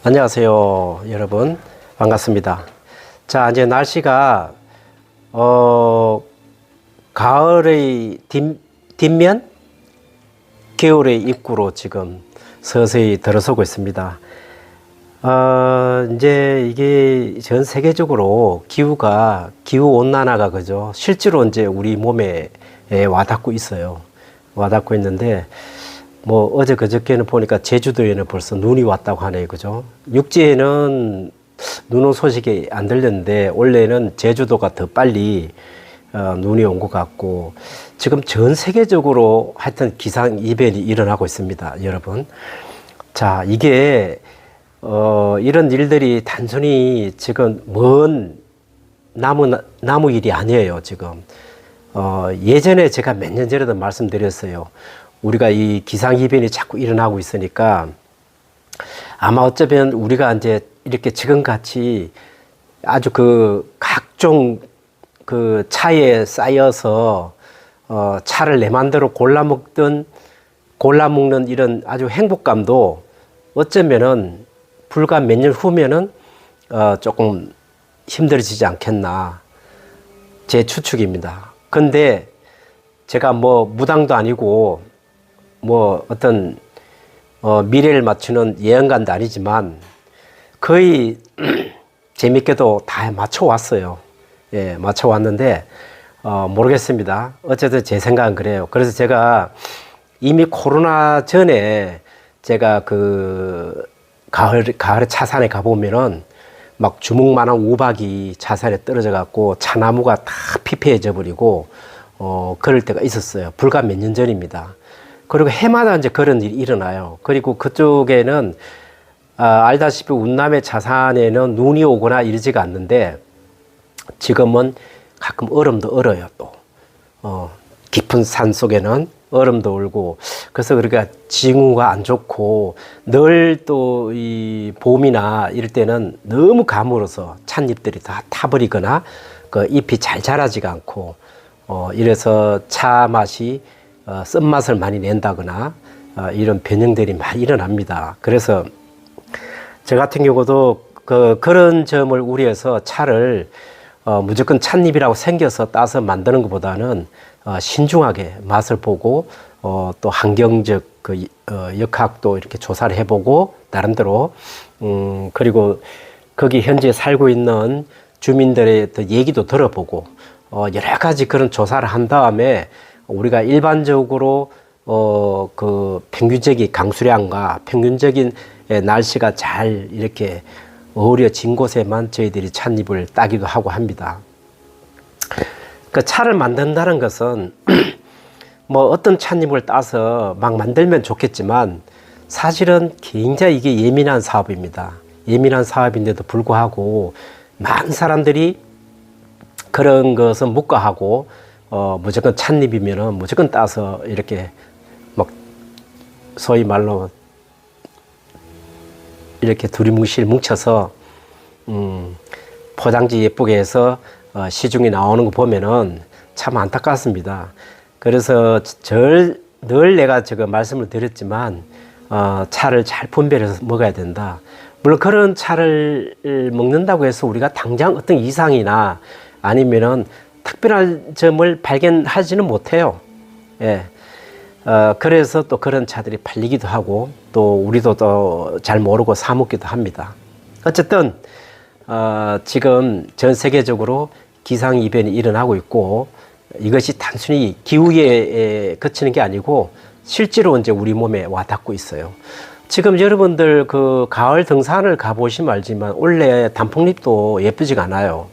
안녕하세요, 여러분. 반갑습니다. 자, 이제 날씨가, 가을의 뒷면, 겨울의 입구로 지금 서서히 들어서고 있습니다. 이제 이게 전 세계적으로 기후온난화가 그죠? 실제로 이제 우리 몸에 와닿고 있어요. 와닿고 있는데, 뭐 어제 그저께는 보니까 제주도에는 벌써 눈이 왔다고 하네요. 그죠? 육지에는 눈 온 소식이 안 들렸는데 원래는 제주도가 더 빨리 눈이 온 것 같고 지금 전 세계적으로 하여튼 기상 이변이 일어나고 있습니다. 여러분. 자, 이게 이런 일들이 단순히 지금 먼 나무 일이 아니에요. 지금. 예전에 제가 몇 년 전에도 말씀드렸어요. 우리가 이 기상이변이 자꾸 일어나고 있으니까 아마 어쩌면 우리가 이제 이렇게 지금같이 아주 그 각종 그 차에 쌓여서 차를 내 맘대로 골라 먹는 이런 아주 행복감도 어쩌면은 불과 몇 년 후면은 조금 힘들어지지 않겠나 제 추측입니다. 근데 제가 뭐 무당도 아니고 뭐 어떤 미래를 맞추는 예언가도 아니지만 거의 재밌게도 다 맞춰왔어요. 예, 맞춰왔는데 모르겠습니다. 어쨌든 제 생각은 그래요. 그래서 제가 이미 코로나 전에 제가 그 가을에 차산에 가보면은 막 주먹만한 우박이 차산에 떨어져 갖고 차나무가 다 피폐해져 버리고 그럴 때가 있었어요. 불과 몇 년 전입니다. 그리고 해마다 이제 그런 일이 일어나요. 그리고 그쪽에는 알다시피 운남의 차산에는 눈이 오거나 이러지가 않는데 지금은 가끔 얼음도 얼어요. 또 깊은 산 속에는 얼음도 얼고 그래서 그러니까 징후가 안 좋고 늘 또 이 봄이나 이럴 때는 너무 가물어서 찻잎들이 다 타버리거나 그 잎이 잘 자라지가 않고 이래서 차 맛이 쓴맛을 많이 낸다거나 이런 변형들이 많이 일어납니다. 그래서 저 같은 경우도 그런 점을 우려해서 차를 무조건 찻잎이라고 생겨서 따서 만드는 것보다는 신중하게 맛을 보고 또 환경적 그 역학도 이렇게 조사를 해보고 나름대로 그리고 거기 현재 살고 있는 주민들의 얘기도 들어보고 여러 가지 그런 조사를 한 다음에 우리가 일반적으로 그 평균적인 강수량과 평균적인 날씨가 잘 이렇게 어우러진 곳에만 저희들이 찻잎을 따기도 하고 합니다. 그 차를 만든다는 것은 뭐 어떤 찻잎을 따서 막 만들면 좋겠지만 사실은 굉장히 이게 예민한 사업입니다. 예민한 사업인데도 불구하고 많은 사람들이 그런 것은 묵과하고 무조건 찻잎이면은 무조건 따서 이렇게 막 소위 말로 이렇게 두리뭉실 뭉쳐서 포장지 예쁘게 해서 시중에 나오는 거 보면은 참 안타깝습니다. 그래서 늘 내가 지금 말씀을 드렸지만 차를 잘 분별해서 먹어야 된다. 물론 그런 차를 먹는다고 해서 우리가 당장 어떤 이상이나 아니면은 특별한 점을 발견하지는 못해요. 예. 그래서 또 그런 차들이 팔리기도 하고 또 우리도 또 잘 모르고 사 먹기도 합니다. 어쨌든 지금 전 세계적으로 기상 이변이 일어나고 있고 이것이 단순히 기후에 그치는 게 아니고 실제로 이제 우리 몸에 와닿고 있어요. 지금 여러분들 그 가을 등산을 가보시면 알지만 원래 단풍잎도 예쁘지가 않아요.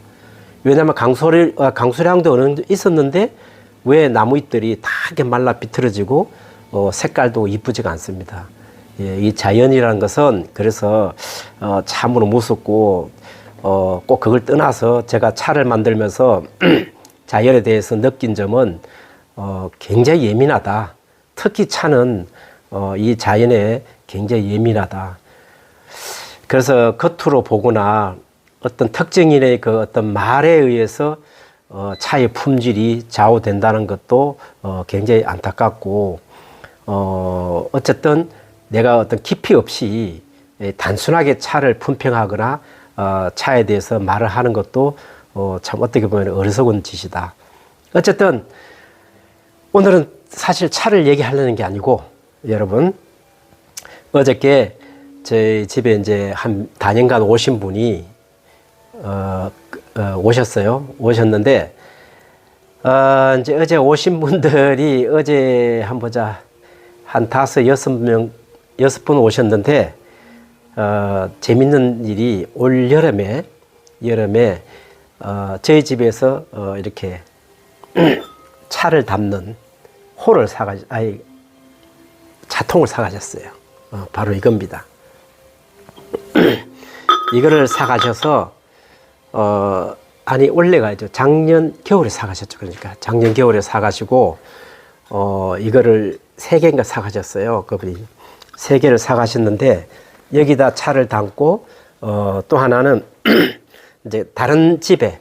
왜냐하면 강수량도 어느 정도 있었는데 왜 나무잎들이 다 이렇게 말라 비틀어지고 색깔도 이쁘지가 않습니다. 예, 이 자연이라는 것은 그래서 참으로 무섭고 꼭 그걸 떠나서 제가 차를 만들면서 자연에 대해서 느낀 점은 굉장히 예민하다. 특히 차는 이 자연에 굉장히 예민하다. 그래서 겉으로 보거나 어떤 특정인의 그 어떤 말에 의해서 차의 품질이 좌우된다는 것도 굉장히 안타깝고 어쨌든 내가 어떤 깊이 없이 단순하게 차를 품평하거나 차에 대해서 말을 하는 것도 참 어떻게 보면 어리석은 짓이다. 어쨌든 오늘은 사실 차를 얘기하려는 게 아니고 여러분 어저께 저희 집에 이제 한 단연간 오신 분이 오셨어요. 오셨는데 이제 어제 오신 분들이 어제 한 보자 한 5-6분 오셨는데 재밌는 일이 올 여름에 저희 집에서 이렇게 차를 담는 차통을 사가셨어요. 바로 이겁니다. 이거를 사가셔서 아니 원래가 이제 작년 겨울에 사가셨죠. 그러니까 작년 겨울에 사가시고 이거를 3개인가 사가셨어요. 그분이 3개를 사가셨는데 여기다 차를 담고 또 하나는 이제 다른 집에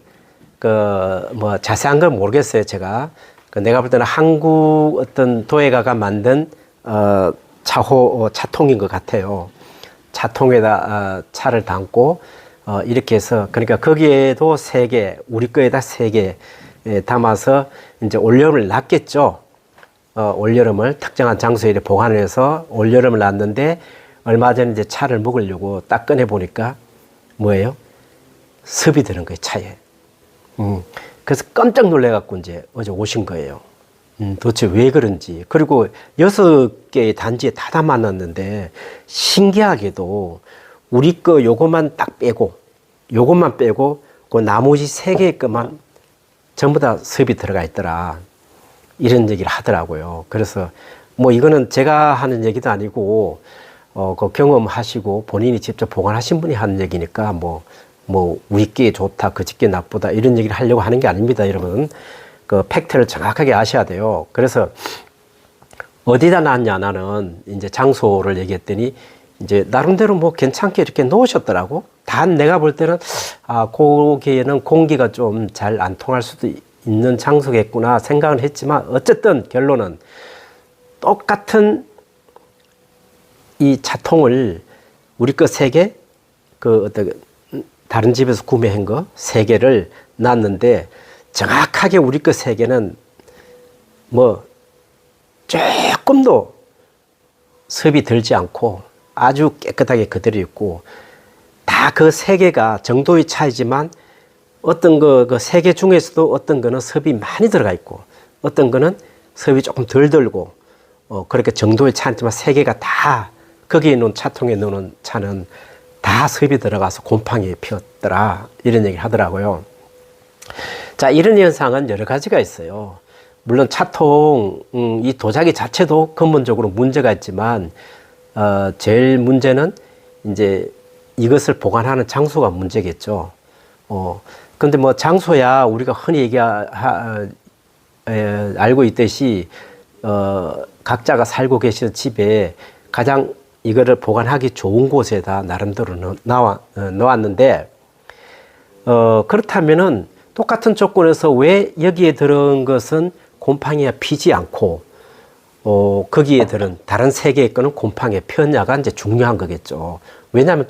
뭐 자세한 건 모르겠어요. 제가 내가 볼 때는 한국 어떤 도예가가 만든 차통인 것 같아요. 차통에다 차를 담고 이렇게 해서 그러니까 거기에도 3개, 우리 거에다 3개 담아서 이제 올여름을 놨겠죠. 올여름을 특정한 장소에 보관을 해서 올여름을 놨는데 얼마 전에 이제 차를 먹으려고 딱 꺼내 보니까 뭐예요? 습이 드는 거예요, 차에. 그래서 깜짝 놀래갖고 이제 어제 오신 거예요. 도대체 왜 그런지. 그리고 6개의 단지에 다 담아놨는데 신기하게도 우리 거 요것만 딱 빼고 요것만 빼고 그 나머지 3개의 것만 전부 다 습이 들어가 있더라. 이런 얘기를 하더라고요. 그래서 뭐 이거는 제가 하는 얘기도 아니고 그 경험하시고 본인이 직접 보관하신 분이 하는 얘기니까 뭐 우리 게 좋다, 그 집게 나쁘다 이런 얘기를 하려고 하는 게 아닙니다, 여러분. 그 팩트를 정확하게 아셔야 돼요. 그래서 어디다 놨냐 나는 이제 장소를 얘기했더니 이제 나름대로 뭐 괜찮게 이렇게 놓으셨더라고. 단 내가 볼 때는 거기에는 공기가 좀 잘 안 통할 수도 있는 장소겠구나 생각을 했지만 어쨌든 결론은 똑같은 이 차통을 우리 거 3개, 다른 집에서 구매한 거 3개를 놨는데 정확하게 우리 거 3개는 뭐 조금도 습이 들지 않고 아주 깨끗하게 그대로 있고 다 그 3개가 정도의 차이지만 어떤 그 3개 중에서도 어떤 거는 습이 많이 들어가 있고 어떤 거는 습이 조금 덜 들고 그렇게 정도의 차이지만 3개가 다 거기에 놓은 차통에 놓는 차는 다 습이 들어가서 곰팡이 피었더라 이런 얘기를 하더라고요. 자, 이런 현상은 여러 가지가 있어요. 물론 차통 이 도자기 자체도 근본적으로 문제가 있지만 제일 문제는 이제 이것을 보관하는 장소가 문제겠죠. 근데 뭐 장소야 우리가 흔히 알고 있듯이 각자가 살고 계시는 집에 가장 이거를 보관하기 좋은 곳에다 나름대로 넣었는데 그렇다면은 똑같은 조건에서 왜 여기에 들은 것은 곰팡이가 피지 않고 거기에 들은 다른 3개의 거는 곰팡이가 피었냐가 이제 중요한 거겠죠. 왜냐하면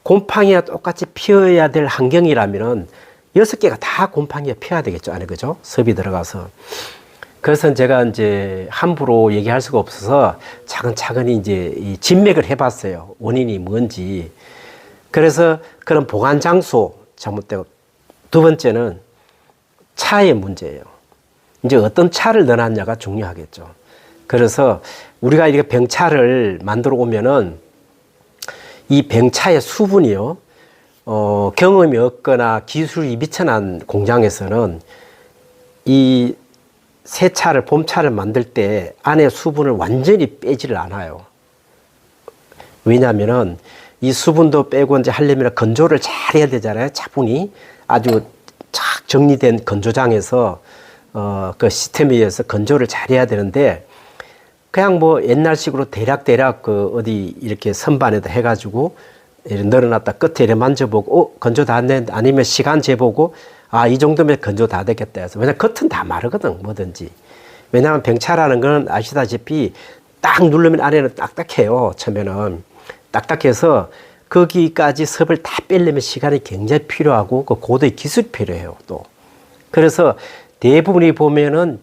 곰팡이가 똑같이 피어야 될 환경이라면은 6개가 다 곰팡이가 피어야 되겠죠. 안에 그죠? 습이 들어가서. 그래서 제가 이제 함부로 얘기할 수가 없어서 차근차근히 이제 이 진맥을 해봤어요. 원인이 뭔지. 그래서 그런 보관 장소 잘못되고 두 번째는 차의 문제예요. 이제 어떤 차를 넣어놨냐가 중요하겠죠. 그래서 우리가 이렇게 병차를 만들어 오면은 이 병차의 수분이요, 경험이 없거나 기술이 미천한 공장에서는 이 새 차를, 봄차를 만들 때 안에 수분을 완전히 빼지를 않아요. 왜냐하면은 이 수분도 빼고 이제 하려면 건조를 잘 해야 되잖아요. 차분히 아주 쫙 정리된 건조장에서 그 시스템에 의해서 건조를 잘 해야 되는데 그냥 뭐 옛날식으로 대략 그 어디 이렇게 선반에다 해가지고 이렇게 널어놨다 끝에 이렇게 만져보고 건조 다 됐네 아니면 시간 재보고 이 정도면 건조 다 됐겠다 해서 왜냐면 겉은 다 마르거든 뭐든지. 왜냐하면 병차라는 건 아시다시피 딱 누르면 안에는 딱딱해요 처음에는. 딱딱해서 거기까지 섭을 다 빼려면 시간이 굉장히 필요하고 그 고도의 기술이 필요해요, 또. 그래서 대부분이 보면은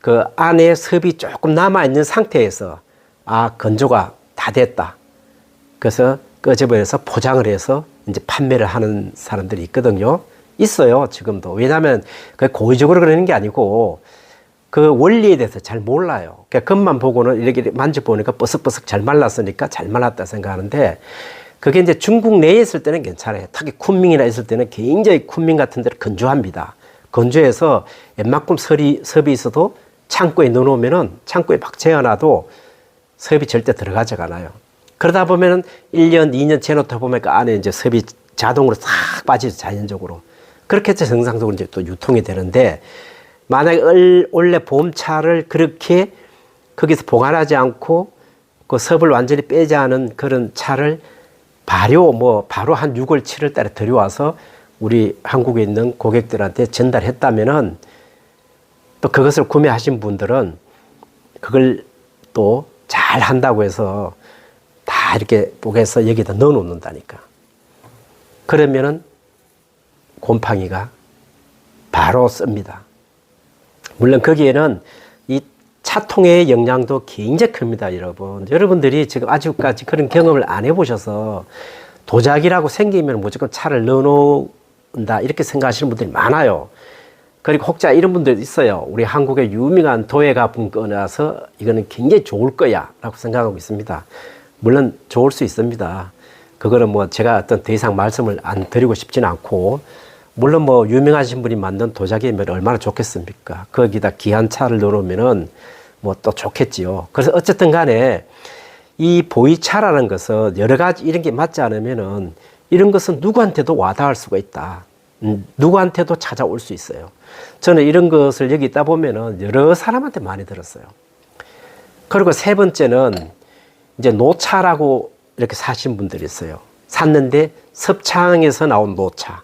그 안에 섭이 조금 남아있는 상태에서 건조가 다 됐다. 그래서 끄집어내서 포장을 해서 이제 판매를 하는 사람들이 있거든요. 있어요, 지금도. 왜냐하면 그 고의적으로 그러는 게 아니고 그 원리에 대해서 잘 몰라요. 그러니까 겉만 보고는 이렇게 만져보니까 뻐석뻐석 잘 말랐으니까 잘 말랐다 생각하는데 그게 이제 중국 내에 있을 때는 괜찮아요. 특히 쿤밍이나 있을 때는 굉장히 쿤밍 같은 데는 건조합니다. 건조해서 웬만큼 섭이 있어도 창고에 넣어놓으면은 창고에 막 재워놔도 섭이 절대 들어가지가 않아요. 그러다 보면은 1년, 2년 재놓다 보면 그 안에 이제 섭이 자동으로 싹 빠지죠, 자연적으로. 그렇게 해서 정상적으로 이제 또 유통이 되는데 만약에 원래 봄차를 그렇게 거기서 보관하지 않고 그 섭을 완전히 빼지 않은 그런 차를 바로 한 6월, 7월 달에 들여와서 우리 한국에 있는 고객들한테 전달했다면은 또 그것을 구매하신 분들은 그걸 또 잘 한다고 해서 다 이렇게 뽀개서 여기다 넣어 놓는다니까. 그러면은 곰팡이가 바로 씁니다. 물론 거기에는 이 차통의 영향도 굉장히 큽니다, 여러분. 여러분들이 지금 아직까지 그런 경험을 안 해보셔서 도자기라고 생기면 무조건 차를 넣어놓는다 이렇게 생각하시는 분들이 많아요. 그리고 혹자 이런 분들 있어요. 우리 한국의 유명한 도예가품 꺼내서 이거는 굉장히 좋을 거야 라고 생각하고 있습니다. 물론 좋을 수 있습니다. 그거는 뭐 제가 더 이상 말씀을 안 드리고 싶지는 않고 물론 뭐 유명하신 분이 만든 도자기면 얼마나 좋겠습니까? 거기다 귀한 차를 넣으면은 뭐 또 좋겠지요. 그래서 어쨌든 간에 이 보이차라는 것은 여러 가지 이런 게 맞지 않으면은 이런 것은 누구한테도 와닿을 수가 있다. 누구한테도 찾아올 수 있어요. 저는 이런 것을 여기 있다 보면은 여러 사람한테 많이 들었어요. 그리고 세 번째는 이제 노차라고 이렇게 사신 분들이 있어요. 샀는데 섭창에서 나온 노차.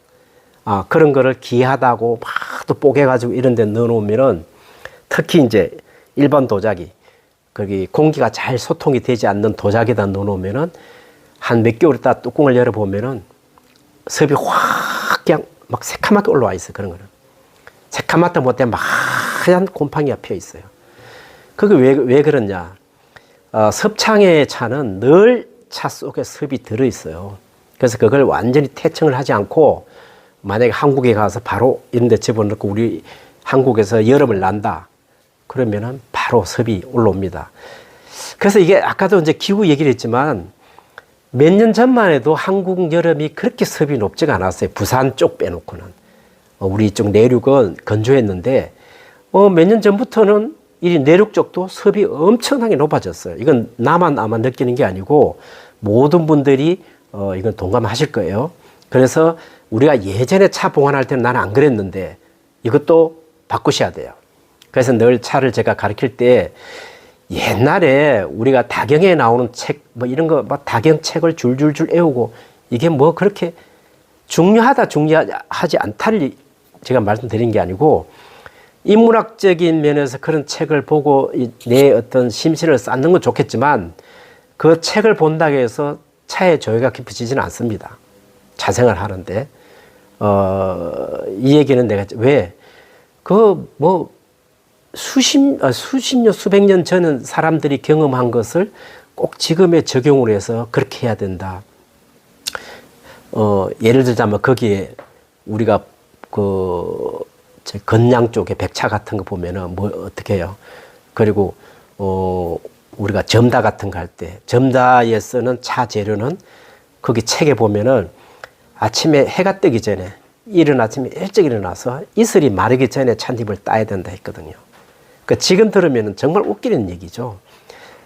그런 거를 귀하다고 막 또 뽀개가지고 이런 데 넣어놓으면은 특히 이제 일반 도자기, 거기 공기가 잘 소통이 되지 않는 도자기에다 넣어놓으면은 한 몇 개월 있다 뚜껑을 열어보면은 섭이 확 그냥 막 새카맣게 올라와 있어요. 그런 거는. 새카맣다 못해 막 하얀 곰팡이가 펴 있어요. 그게 왜 그러냐. 섭창의 차는 늘 차 속에 섭이 들어있어요. 그래서 그걸 완전히 태청을 하지 않고 만약에 한국에 가서 바로 이런 데 집어넣고 우리 한국에서 여름을 난다. 그러면은 바로 섭이 올라옵니다. 그래서 이게 아까도 이제 기후 얘기를 했지만 몇 년 전만 해도 한국 여름이 그렇게 섭이 높지가 않았어요. 부산 쪽 빼놓고는. 우리 이쪽 내륙은 건조했는데 몇 년 전부터는 이 내륙 쪽도 섭이 엄청나게 높아졌어요. 이건 나만 아마 느끼는 게 아니고 모든 분들이 이건 동감하실 거예요. 그래서 우리가 예전에 차 봉안할 때는 나는 안 그랬는데 이것도 바꾸셔야 돼요. 그래서 늘 차를 제가 가르칠 때 옛날에 우리가 다경에 나오는 책, 뭐 이런 거, 막 다경 책을 줄줄줄 외우고 이게 뭐 그렇게 중요하지 않다를 제가 말씀드린 게 아니고 인문학적인 면에서 그런 책을 보고 내 어떤 심신을 쌓는 건 좋겠지만 그 책을 본다고 해서 차에 조예가 깊어지지는 않습니다. 자생을 하는데. 이 얘기는 내가 왜? 수십 년, 수백 년 전은 사람들이 경험한 것을 꼭 지금에 적용을 해서 그렇게 해야 된다. 예를 들자면 거기에 우리가 건양 쪽에 백차 같은 거 보면은 뭐 어떻게 해요? 그리고 우리가 점다 같은 거 할 때 점다에 쓰는 차 재료는 거기 책에 보면은 아침에 해가 뜨기 전에 이른 아침에 일찍 일어나서 이슬이 마르기 전에 찻잎을 따야 된다 했거든요. 그러니까 지금 들으면 정말 웃기는 얘기죠.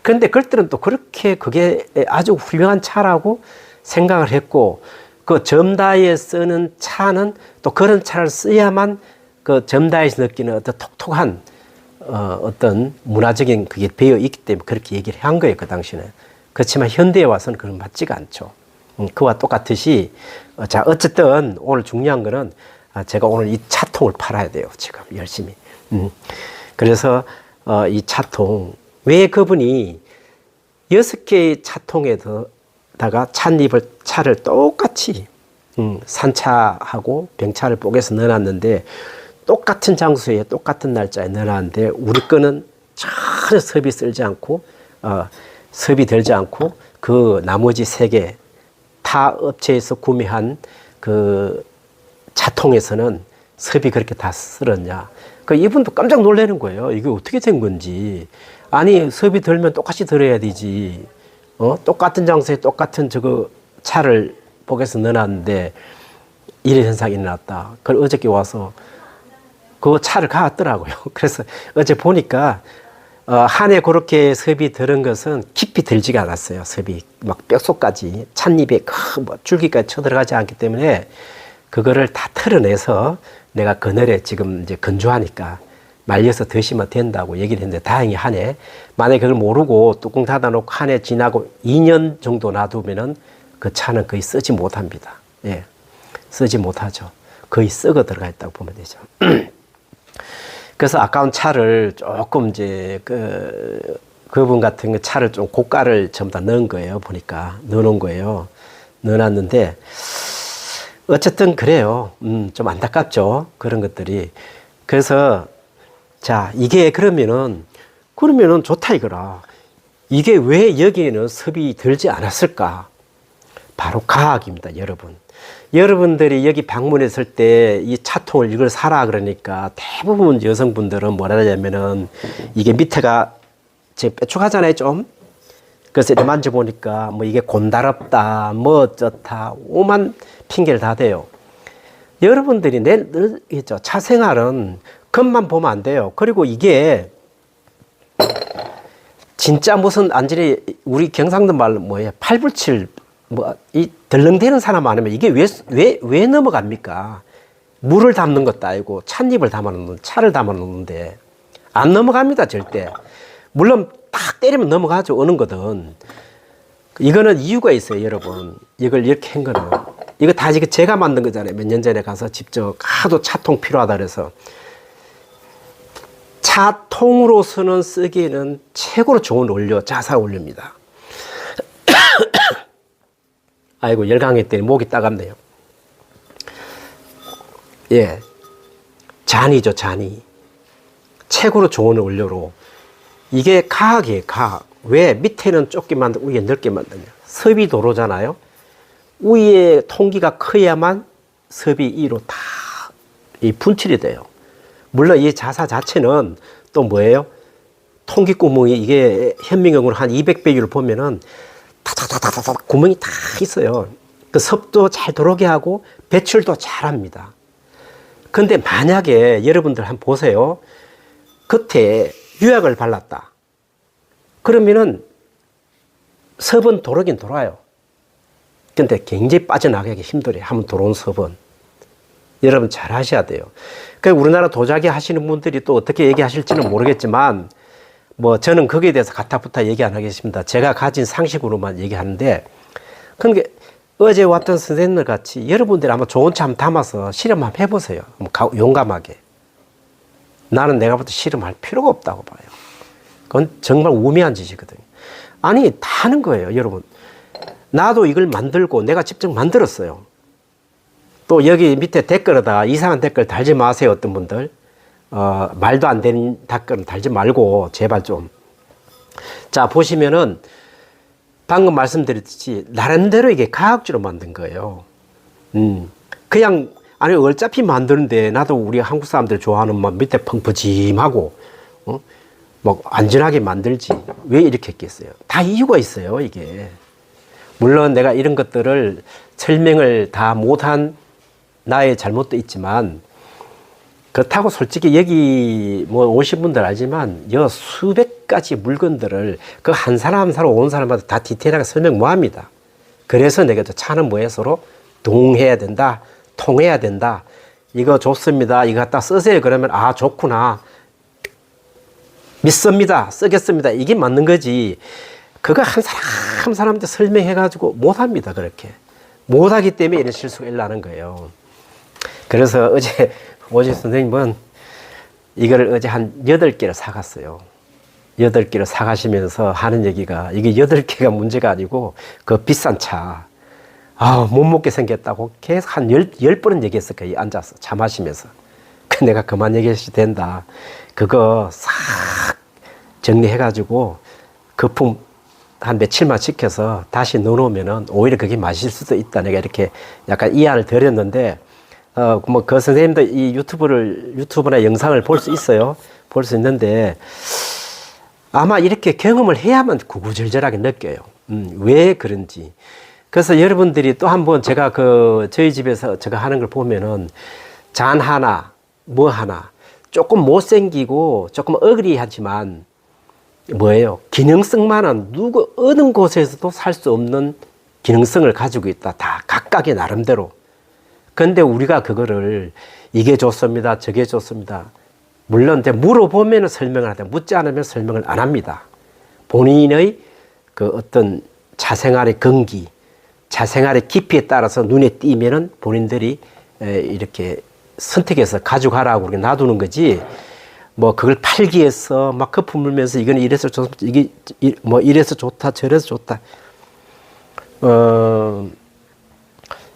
그런데 그때는 또 그렇게 그게 아주 훌륭한 차라고 생각을 했고 그 점다에 쓰는 차는 또 그런 차를 써야만 그 점다에서 느끼는 어떤 톡톡한 어떤 문화적인 그게 배어 있기 때문에 그렇게 얘기를 한 거예요, 그 당시는. 그렇지만 현대에 와서는 그건 맞지가 않죠. 그와 똑같듯이 자 어쨌든 오늘 중요한 거는 제가 오늘 이 차통을 팔아야 돼요, 지금 열심히. 그래서 이 차통 왜 그분이 6개의 차통에서 볶에다가 차를 똑같이 산차하고 병차를 볶에서 넣어놨는데 똑같은 장소에 똑같은 날짜에 넣어놨는데 우리 거는 전혀 섭이 들지 않고 그 나머지 3개 타 업체에서 구매한 그 차통에서는 섭이 그렇게 다 쓸었냐. 그 이분도 깜짝 놀라는 거예요. 이게 어떻게 된 건지. 아니 섭이 들면 똑같이 들어야 되지. 똑같은 장소에 똑같은 저거 차를 볶아서 넣어놨는데 이런 현상이 일어났다. 그걸 어저께 와서 그 차를 가왔더라고요. 그래서 어제 보니까 한 해 그렇게 섭이 들은 것은 깊이 들지가 않았어요. 섭이 막 뼛속까지 찻잎에 뭐 줄기까지 쳐들어가지 않기 때문에 그거를 다 털어내서 내가 그늘에 지금 이제 건조하니까 말려서 드시면 된다고 얘기를 했는데 다행히 한 해 만약에 그걸 모르고 뚜껑 닫아놓고 한 해 지나고 2년 정도 놔두면은 그 차는 거의 쓰지 못합니다. 예, 쓰지 못하죠. 거의 썩어 들어가 있다고 보면 되죠. 그래서 아까운 차를 조금 이제 그분 같은 거 차를 좀 고가를 전부 다 넣은 거예요. 보니까 넣어놓은 거예요. 넣어놨는데 어쨌든 그래요. 좀 안타깝죠. 그런 것들이. 그래서 자 이게 그러면은 좋다 이거라. 이게 왜 여기에는 섭이 들지 않았을까? 바로 과학입니다, 여러분. 여러분들이 여기 방문했을 때 이 차통을 이걸 사라 그러니까 대부분 여성분들은 뭐라 하냐면은 이게 밑에가 지금 뾰족하잖아요, 좀. 그래서 이렇게 만져보니까 뭐 이게 곤달없다, 뭐 어쩌다, 오만 핑계를 다 대요. 여러분들이 늘 있죠. 차 생활은 겉만 보면 안 돼요. 그리고 이게 진짜 무슨 완전히 우리 경상도 말로 뭐예요? 팔불칠 이 덜렁대는 사람 아니면 이게 왜 넘어갑니까? 물을 담는 것도 아니고 찻잎을 담아놓는 차를 담아놓는데 안 넘어갑니다 절대. 물론 딱 때리면 넘어가죠 어느 거든. 이거는 이유가 있어요 여러분. 이걸 이렇게 한 거는 이거 다 지금 제가 만든 거잖아요. 몇 년 전에 가서 직접 하도 차통 필요하다 그래서 차통으로서는 쓰기에는 최고로 좋은 원료 자사 원료입니다. 아이고 열강했더니 목이 따갑네요. 예, 잔이죠 잔이. 최고로 좋은 원료로 이게 가학이에요 가학. 왜 밑에는 좁게 만들고 위에 넓게 만드냐. 섭이 도로잖아요. 위에 통기가 커야만 섭이 위로 다 이 분출이 돼요. 물론 이 자사 자체는 또 뭐예요? 통기 구멍이 이게 현미경으로 한 200배율을 보면은 타타타타타 구멍이 다 있어요. 그 섭도 잘 들어오게 하고 배출도 잘 합니다. 근데 만약에 여러분들 한번 보세요. 겉에 유약을 발랐다. 그러면은 섭은 돌아긴 돌아요. 근데 굉장히 빠져나가기 힘들어요. 한번 들어온 섭은. 여러분 잘 하셔야 돼요. 그러니까 우리나라 도자기 하시는 분들이 또 어떻게 얘기하실지는 모르겠지만 뭐 저는 거기에 대해서 가타부타 얘기 안 하겠습니다. 제가 가진 상식으로만 얘기하는데 그러니까 어제 왔던 선생님들 같이 여러분들이 한번 좋은 차 한번 담아서 실험 한번 해보세요. 용감하게. 나는 내가 볼 때 실험할 필요가 없다고 봐요. 그건 정말 우매한 짓이거든요. 아니 다 하는 거예요 여러분. 나도 이걸 만들고 내가 직접 만들었어요. 또 여기 밑에 댓글에다가 이상한 댓글 달지 마세요 어떤 분들. 말도 안 되는 댓글은 달지 말고 제발 좀. 자 보시면은 방금 말씀드렸듯이 나름대로 이게 과학적으로 만든 거예요. 그냥 아니 어차피 만드는데 나도 우리 한국 사람들 좋아하는 막 밑에 펑퍼짐하고 뭐 안전하게 만들지 왜 이렇게 했겠어요? 다 이유가 있어요 이게. 물론 내가 이런 것들을 설명을 다 못한 나의 잘못도 있지만 그렇다고 솔직히 여기 뭐 오신 분들 알지만 여 수백 가지 물건들을 그 한 사람 한 사람 온 사람마다 다 디테일하게 설명 못 합니다. 그래서 내가 차는 뭐에 서로 동해야 된다, 통해야 된다. 이거 좋습니다. 이거 갖다 쓰세요. 그러면 아 좋구나. 믿습니다. 쓰겠습니다. 이게 맞는 거지. 그거 한 사람 한 사람한테 설명해가지고 못 합니다. 그렇게 못 하기 때문에 이런 실수가 일어나는 거예요. 그래서 어제 오지 선생님은 이걸 어제 한 8개를 사갔어요. 8개를 사가시면서 하는 얘기가, 이게 8개가 문제가 아니고 그 비싼 차, 못 먹게 생겼다고 계속 한 10번은 얘기했을 거예요. 앉아서 차 마시면서. 그 내가 그만 얘기해도 된다. 그거 싹 정리해가지고 거품 한 며칠만 식혀서 다시 넣어놓으면은 오히려 그게 맛있을 수도 있다. 내가 이렇게 약간 이안을 드렸는데, 뭐 그 선생님도 이 유튜브나 영상을 볼 수 있어요. 볼 수 있는데, 아마 이렇게 경험을 해야만 구구절절하게 느껴요. 왜 그런지. 그래서 여러분들이 또 한번 제가 저희 집에서 제가 하는 걸 보면은 잔 하나, 뭐 하나, 조금 못생기고 조금 어그리하지만 뭐예요? 기능성만은 어느 곳에서도 살 수 없는 기능성을 가지고 있다. 다 각각의 나름대로. 근데 우리가 그거를 이게 좋습니다. 저게 좋습니다. 물론 물어보면 설명을 하되 묻지 않으면 설명을 안 합니다. 본인의 그 어떤 자생활의 건기, 자생활의 깊이에 따라서 눈에 띄면은 본인들이 이렇게 선택해서 가져가라고 그렇게 놔두는 거지. 뭐 그걸 팔기 위해서 막 거품 물면서 이건 이래서 좋다, 이게 뭐 이래서 좋다, 저래서 좋다.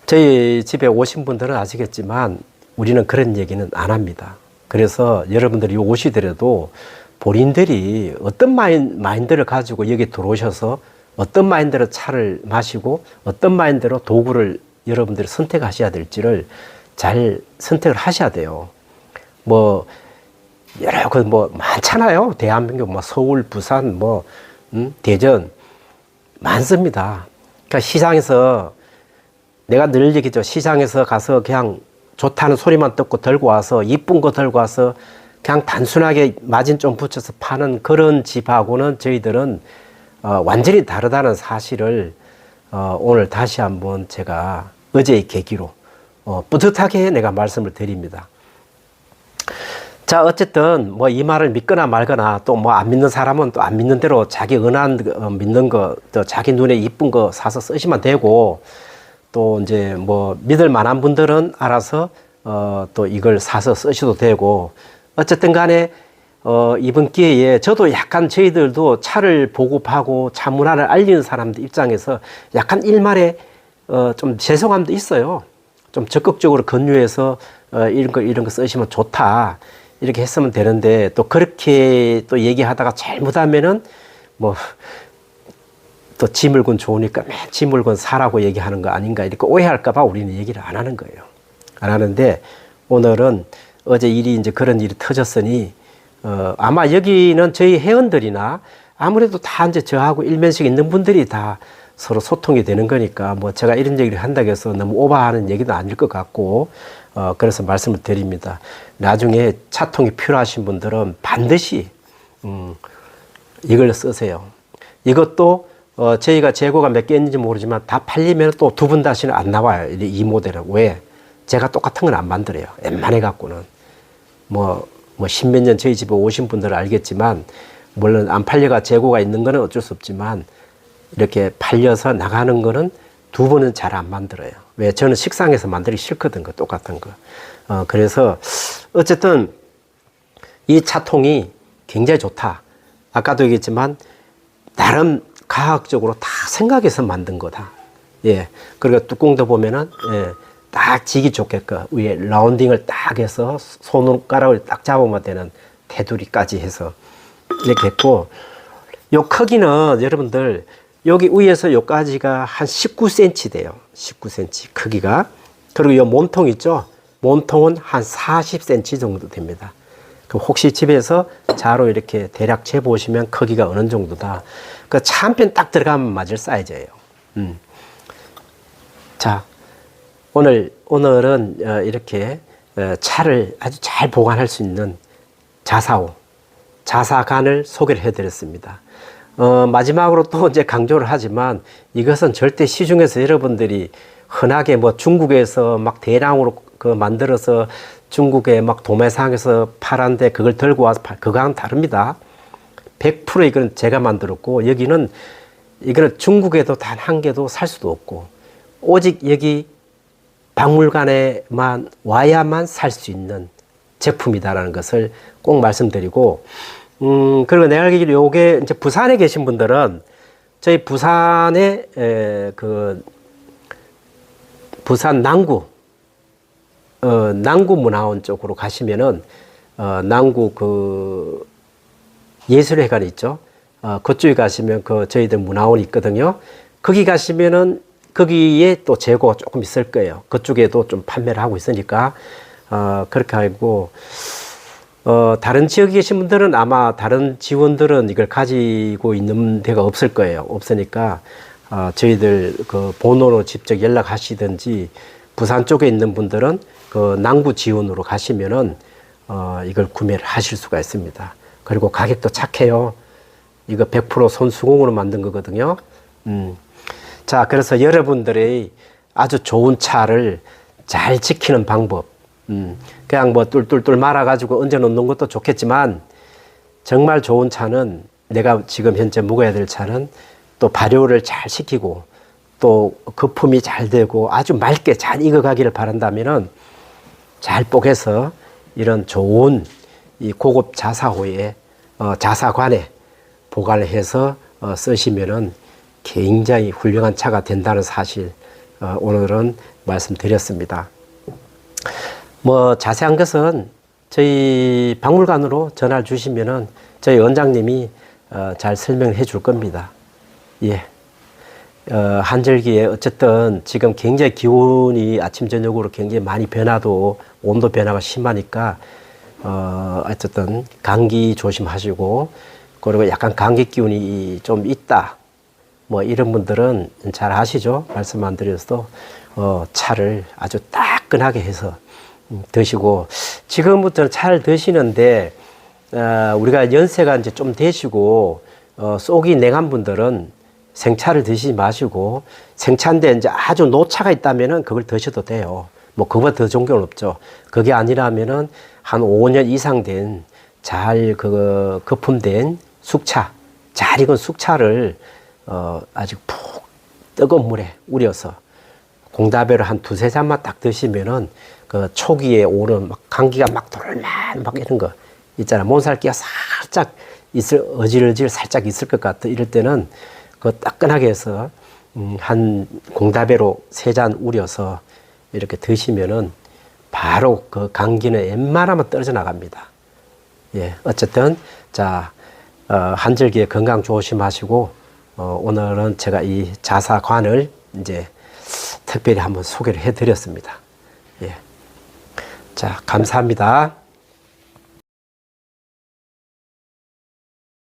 저희 집에 오신 분들은 아시겠지만 우리는 그런 얘기는 안 합니다. 그래서 여러분들이 오시더라도 본인들이 어떤 마인드를 가지고 여기 들어오셔서 어떤 마인드로 차를 마시고 어떤 마인드로 도구를 여러분들이 선택하셔야 될지를 잘 선택을 하셔야 돼요. 뭐 여러 그 뭐 많잖아요. 대한민국 뭐 서울, 부산, 뭐 대전 많습니다. 그러니까 시장에서 내가 늘 얘기죠. 시장에서 가서 그냥 좋다는 소리만 듣고 들고 와서 이쁜 거 들고 와서 그냥 단순하게 마진 좀 붙여서 파는 그런 집하고는 저희들은 완전히 다르다는 사실을 오늘 다시 한번 제가 어제의 계기로 뿌듯하게 내가 말씀을 드립니다. 자, 어쨌든 뭐 이 말을 믿거나 말거나 또 뭐 안 믿는 사람은 또 안 믿는 대로 자기 은한 믿는 거, 또 자기 눈에 이쁜 거 사서 쓰시면 되고, 또 이제 뭐 믿을 만한 분들은 알아서 또 이걸 사서 쓰셔도 되고, 어쨌든 간에 이번 기회에 저도 약간 저희들도 차를 보급하고 차 문화를 알리는 사람들 입장에서 약간 일말에 좀 죄송함도 있어요. 좀 적극적으로 권유해서 이런 거 쓰시면 좋다, 이렇게 했으면 되는데, 또 그렇게 또 얘기하다가 잘못하면은 뭐 또 지 물건 좋으니까 지 물건 사라고 얘기하는 거 아닌가, 이렇게 오해할까봐 우리는 얘기를 안 하는 거예요. 안 하는데, 오늘은 어제 이제 그런 일이 터졌으니 아마 여기는 저희 회원들이나 아무래도 다 이제 저하고 일면식 있는 분들이 다 서로 소통이 되는 거니까, 뭐 제가 이런 얘기를 한다고 해서 너무 오버하는 얘기도 아닐 것 같고, 그래서 말씀을 드립니다. 나중에 차통이 필요하신 분들은 반드시 이걸 쓰세요. 이것도 저희가 재고가 몇 개 있는지 모르지만 다 팔리면 또 두 번 다시는 안 나와요. 이 모델은. 왜? 제가 똑같은 건 안 만들어요. 웬만해 갖고는. 뭐 십몇 년 저희 집에 오신 분들은 알겠지만, 물론 안 팔려가 재고가 있는 거는 어쩔 수 없지만, 이렇게 팔려서 나가는 거는 두 번은 잘 안 만들어요. 왜? 저는 식상해서 만들기 싫거든, 그 똑같은 거. 그래서 어쨌든 이 차통이 굉장히 좋다. 아까도 얘기했지만 나름 과학적으로 다 생각해서 만든 거다. 예. 그리고 뚜껑도 보면은 딱 지기 좋게끔 위에 라운딩을 딱 해서 손가락을 딱 잡으면 되는 테두리까지 해서 이렇게 했고, 요 크기는 여러분들 여기 위에서 여기까지가 한 19cm 돼요. 19cm 크기가. 그리고 요 몸통 있죠? 몸통은 한 40cm 정도 됩니다. 그럼 혹시 집에서 자로 이렇게 대략 재보시면 크기가 어느 정도다. 그 차 한 편 딱 들어가면 맞을 사이즈예요. 자, 오늘은 이렇게 차를 아주 잘 보관할 수 있는 자사간을 소개를 해드렸습니다. 마지막으로 또 이제 강조를 하지만, 이것은 절대 시중에서 여러분들이 흔하게 뭐 중국에서 막 대량으로 만들어서 중국에 막 도매상에서 팔았는데 그걸 들고 와서 그거랑 다릅니다. 100% 이거는 제가 만들었고, 이거는 중국에도 단 한 개도 살 수도 없고, 오직 여기 박물관에만 와야만 살 수 있는 제품이다라는 것을 꼭 말씀드리고, 그리고 내가 알기로 요게 이제 부산에 계신 분들은 저희 부산에 그 부산 남구 남구 문화원 쪽으로 가시면은 남구 그 예술회관 있죠. 그쪽에 가시면 그 저희들 문화원이 있거든요. 거기 가시면은 거기에 또 재고가 조금 있을 거예요. 그쪽에도 좀 판매를 하고 있으니까 그렇게 하고 다른 지역에 계신 분들은 아마 다른 지원들은 이걸 가지고 있는 데가 없을 거예요. 없으니까 저희들 그 본원으로 직접 연락하시든지 부산 쪽에 있는 분들은 그 남구 지원으로 가시면은 이걸 구매를 하실 수가 있습니다. 그리고 가격도 착해요. 이거 100% 손수공으로 만든 거거든요. 자, 그래서 여러분들의 아주 좋은 차를 잘 지키는 방법. 그냥 뭐 뚫뚫뚫 말아가지고 얹어 놓는 것도 좋겠지만 정말 좋은 차는 내가 지금 현재 먹어야 될 차는 또 발효를 잘 시키고 또 거품이 잘 되고 아주 맑게 잘 익어가기를 바란다면은 잘 뽀개서 이런 좋은 이 고급 자사호에 자사관에 보관을 해서 쓰시면은 굉장히 훌륭한 차가 된다는 사실 오늘은 말씀드렸습니다. 뭐 자세한 것은 저희 박물관으로 전화를 주시면은 저희 원장님이 잘 설명해 줄 겁니다. 예. 한절기에 어쨌든 지금 굉장히 기온이 아침 저녁으로 굉장히 많이 변화도 온도 변화가 심하니까 어쨌든 감기 조심하시고 그리고 약간 감기 기운이 좀 있다 뭐 이런 분들은 잘 아시죠? 말씀 안 드려도 차를 아주 따끈하게 해서 드시고 지금부터 차를 드시는데 우리가 연세가 이제 좀 되시고 속이 냉한 분들은 생차를 드시지 마시고 생차인데 이제 아주 노차가 있다면은 그걸 드셔도 돼요. 뭐 그거보다 더 좋은 건 없죠. 그게 아니라면은 한 5년 이상 된 잘 거품된 숙차, 잘 익은 숙차를 아직 푹 뜨거운 물에 우려서 공다배로 한 두세 잔만 딱 드시면은 그 초기에 오는 막 감기가 막 돌만 막 이런 거 있잖아. 몸살기가 살짝 어질어질 살짝 있을 것 같아. 이럴 때는 그 따끈하게 해서 한 공다배로 3잔 우려서 이렇게 드시면은 바로 그 감기는 웬만하면 떨어져 나갑니다. 예, 어쨌든 자 한절기에 건강 조심하시고 오늘은 제가 이 자사관을 이제 특별히 한번 소개를 해드렸습니다. 예, 자 감사합니다.